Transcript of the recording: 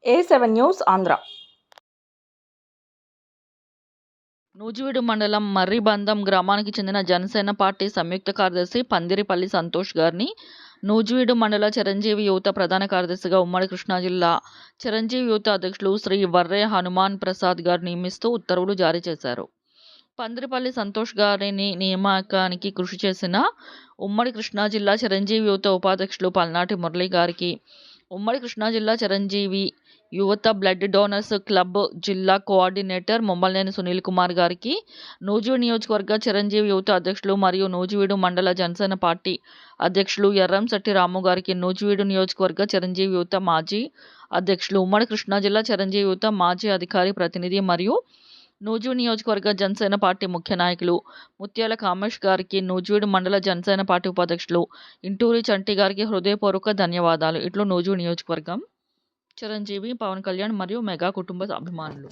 A7 news Andhra. Nuzvid మండలం మర్రిబందం గ్రామానికి చెందిన జనసేన పార్టీ సంయుక్త కార్యదర్శి పందిరిపల్లి సంతోష్ గారిని నూజివీడు మండల చిరంజీవి యువత ప్రధాన కార్యదర్శిగా ఉమ్మడి కృష్ణా జిల్లా చిరంజీవి యువత అధ్యక్షులు శ్రీ వర్రే హనుమాన్ ప్రసాద్ గారు నియమిస్తూ ఉత్తర్వులు జారీ చేశారు. పందిరిపల్లి సంతోష్ గారిని నియామకానికి కృషి చేసిన ఉమ్మడి కృష్ణా జిల్లా చిరంజీవి యువత ఉపాధ్యక్షులు పల్నాటి మురళి గారికి, ఉమ్మడి కృష్ణా జిల్లా చిరంజీవి యువత బ్లడ్ డోనర్స్ క్లబ్ జిల్లా కోఆర్డినేటర్ ముమ్మలేని సునీల్ కుమార్ గారికి, నూజివీడు నియోజకవర్గ చిరంజీవి యువత అధ్యక్షులు మరియు నూజివీడు మండల జనసేన పార్టీ అధ్యక్షులు ఎర్రంశెట్టి రాము గారికి, నూజివీడు నియోజకవర్గ చిరంజీవి యువత మాజీ అధ్యక్షులు, ఉమ్మడి కృష్ణా జిల్లా చిరంజీవి యువత మాజీ అధికారి ప్రతినిధి మరియు నూజివీడు నియోజకవర్గ జనసేన పార్టీ ముఖ్య నాయకులు ముత్యాల కామేష్ గారికి, నూజివీడు మండల జనసేన పార్టీ ఉపాధ్యక్షులు ఇంటూరి చంటి గారికి హృదయపూర్వక ధన్యవాదాలు. ఇట్లు నూజివీడు నియోజకవర్గం చిరంజీవి, పవన్ కళ్యాణ్ మరియు మెగా కుటుంబ అభిమానులు.